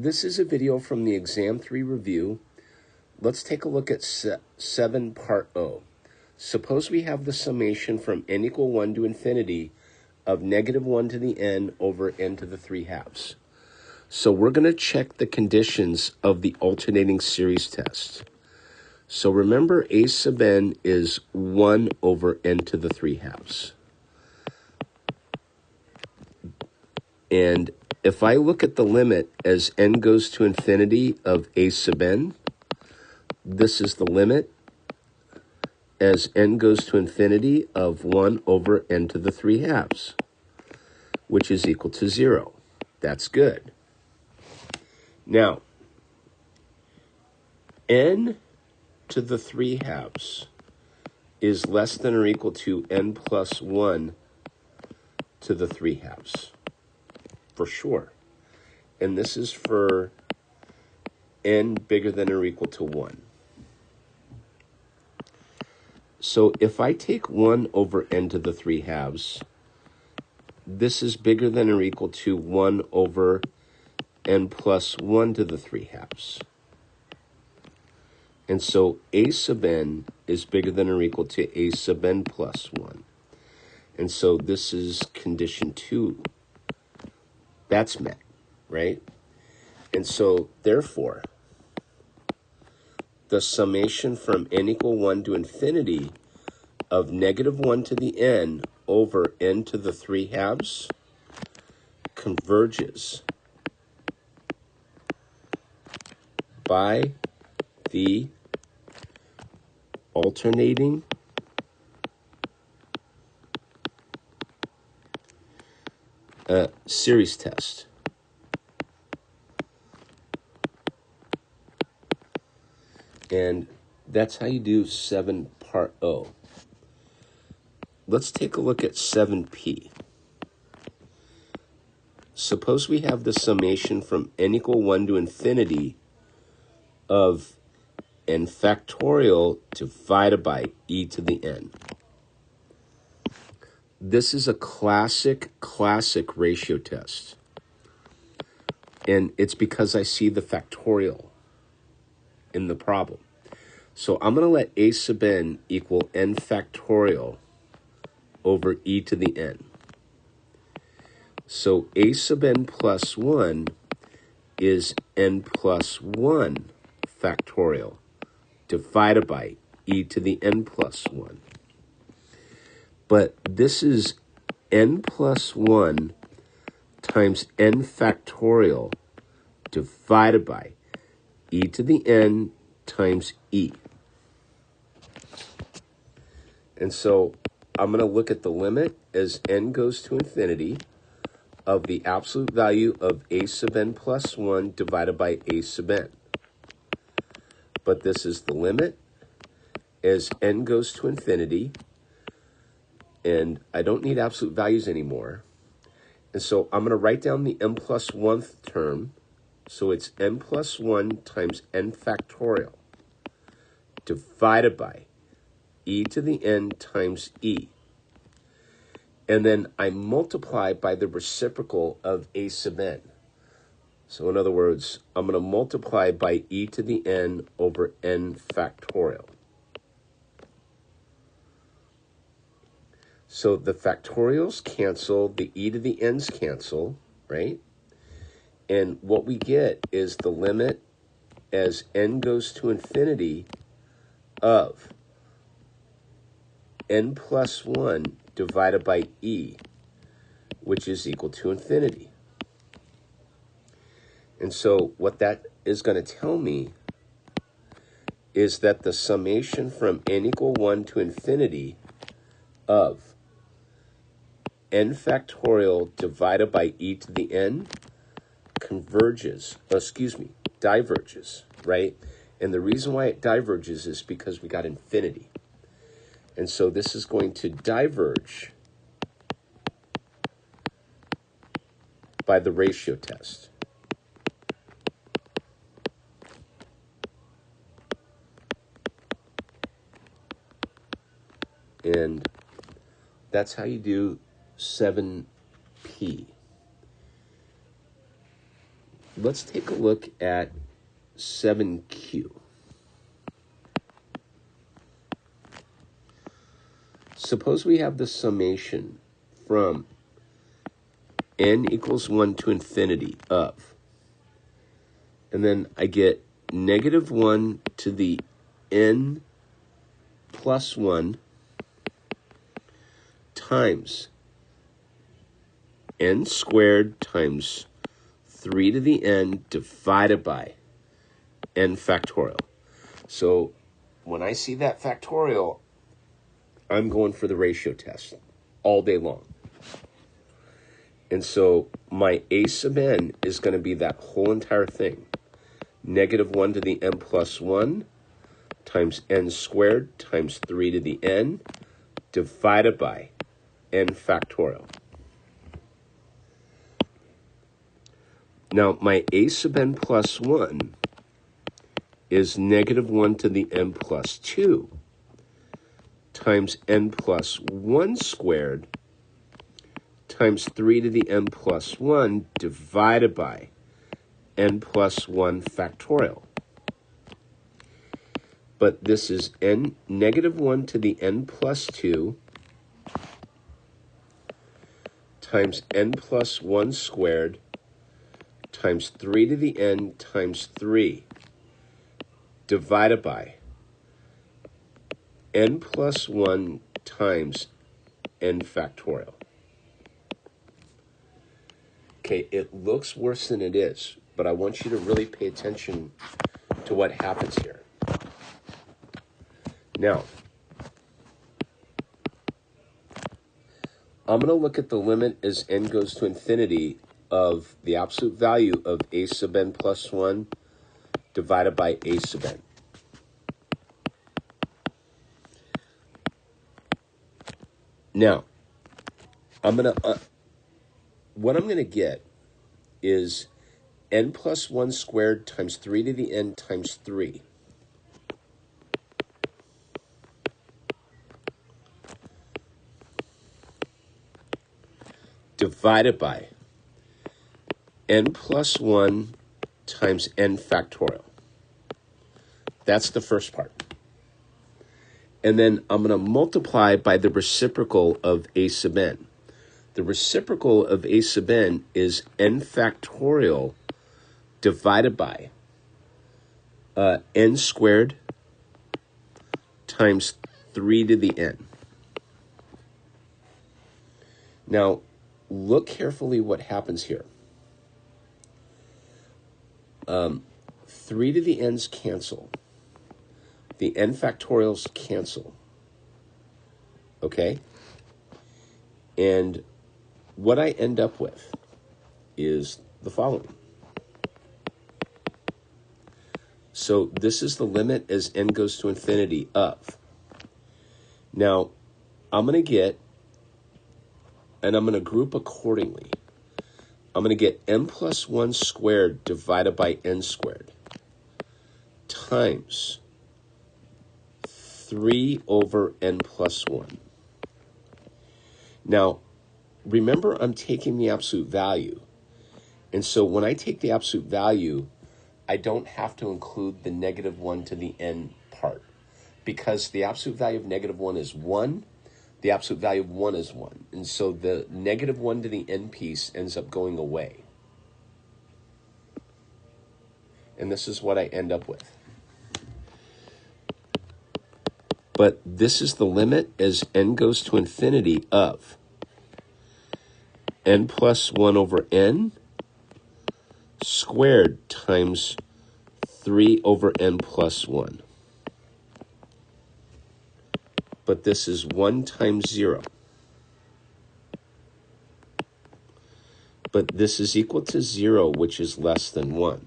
This is a video from the Exam 3 review. Let's take a look at 7 Part O. Suppose we have the summation from n equal 1 to infinity of negative 1 to the n over n to the 3 halves. So we're going to check the conditions of the alternating series test. So remember, a sub n is 1 over n to the 3 halves. And if I look at the limit as n goes to infinity of a sub n, this is the limit as n goes to infinity of 1 over n to the 3 halves, which is equal to 0. That's good. Now, n to the 3 halves is less than or equal to n plus 1 to the 3 halves, for sure. And this is for n bigger than or equal to 1. So if I take 1 over n to the 3 halves, this is bigger than or equal to 1 over n plus 1 to the 3 halves. And so a sub n is bigger than or equal to a sub n plus 1. And so this is condition 2. That's met, right? And so therefore, the summation from n equal 1 to infinity of negative 1 to the n over n to the 3 halves converges by the alternating series test. And that's how you do 7 Part O. Let's take a look at 7P. Suppose we have the summation from n equal 1 to infinity of n factorial divided by e to the n. This is a classic ratio test. And it's because I see the factorial in the problem. So I'm going to let a sub n equal n factorial over e to the n. So a sub n plus 1 is n plus 1 factorial divided by e to the n plus 1. But this is n plus 1 times n factorial divided by e to the n times e. And so I'm going to look at the limit as n goes to infinity of the absolute value of a sub n plus 1 divided by a sub n. But this is the limit as n goes to infinity, and I don't need absolute values anymore. And so I'm going to write down the n plus 1th term. So it's n plus 1 times n factorial divided by e to the n times e. And then I multiply by the reciprocal of a sub n. So in other words, I'm going to multiply by e to the n over n factorial. So the factorials cancel, the e to the n's cancel, right? And what we get is the limit as n goes to infinity of n plus 1 divided by e, which is equal to infinity. And so what that is going to tell me is that the summation from n equal 1 to infinity of n factorial divided by e to the n diverges, right? And the reason why it diverges is because we got infinity. And so this is going to diverge by the ratio test. And that's how you do 7P. let's take a look at 7q. Suppose we have the summation from n equals 1 to infinity of, and then I get negative 1 to the n plus 1 times n squared times 3 to the n divided by n factorial. So when I see that factorial, I'm going for the ratio test all day long. And so my a sub n is going to be that whole entire thing. Negative 1 to the n plus 1 times n squared times 3 to the n divided by n factorial. Now, my a sub n plus 1 is negative 1 to the n plus 2 times n plus 1 squared times 3 to the n plus 1 divided by n plus 1 factorial. But this is n negative 1 to the n plus 2 times n plus 1 squared times 3 to the n times 3 divided by n plus 1 times n factorial. Okay, it looks worse than it is, but I want you to really pay attention to what happens here. Now, I'm going to look at the limit as n goes to infinity of the absolute value of a sub n plus 1 divided by a sub n. Now, what I'm going to get is n plus 1 squared times 3 to the n times 3. Divided by n plus 1 times n factorial. That's the first part. And then I'm going to multiply by the reciprocal of a sub n. The reciprocal of a sub n is n factorial divided by n squared times 3 to the n. Now, look carefully what happens here. 3 to the n's cancel. The n factorials cancel. Okay? And what I end up with is the following. So this is the limit as n goes to infinity of. Now, I'm going to get, and I'm going to group accordingly. I'm going to get n plus 1 squared divided by n squared times 3 over n plus 1. Now, remember I'm taking the absolute value. And so when I take the absolute value, I don't have to include the negative 1 to the n part. Because the absolute value of negative 1 is 1, the absolute value of 1 is 1. And so the negative 1 to the n piece ends up going away. And this is what I end up with. But this is the limit as n goes to infinity of n plus 1 over n squared times 3 over n plus 1. But this is 1 times 0. But this is equal to 0, which is less than 1.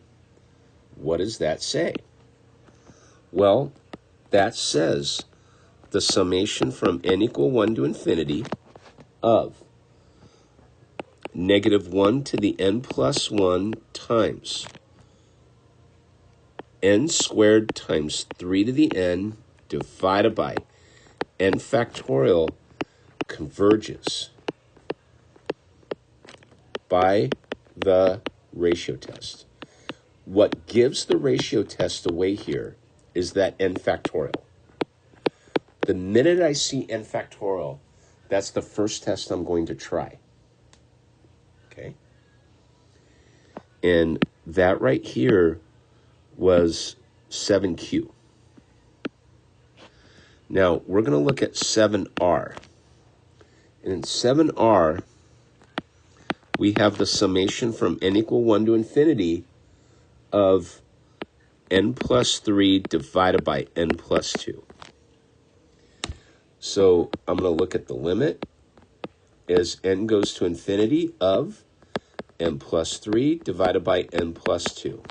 What does that say? Well, that says the summation from n equal 1 to infinity of negative 1 to the n plus 1 times n squared times 3 to the n divided by n factorial converges by the ratio test. what gives the ratio test away here is that n factorial. The minute I see n factorial, that's the first test I'm going to try. Okay? And that right here was 7q. Now, we're going to look at 7r. And in 7r, we have the summation from n equal 1 to infinity of n plus 3 divided by n plus 2. So I'm going to look at the limit as n goes to infinity of n plus 3 divided by n plus 2.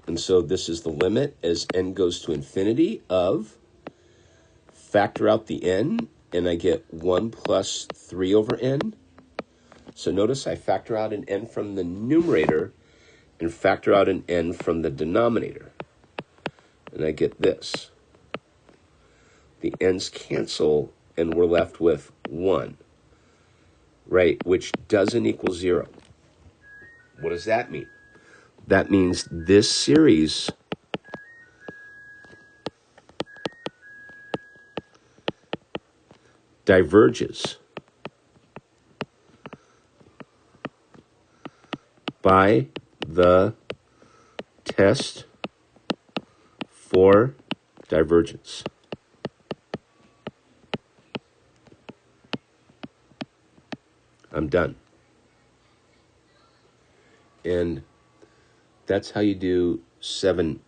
And so this is the limit as n goes to infinity of, factor out the n, and I get 1 plus 3 over n. So notice I factor out an n from the numerator and factor out an n from the denominator. And I get this. The n's cancel, and we're left with 1, right, which doesn't equal 0. What does that mean? That means this series diverges by the test for divergence. I'm done. And that's how you do 7r.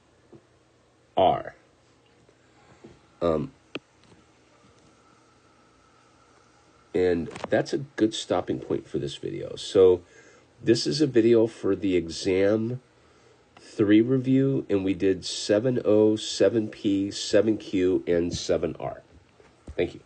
And that's a good stopping point for this video. So this is a video for the exam 3 review, and we did 7o, 7p, 7q, and 7r. Thank you.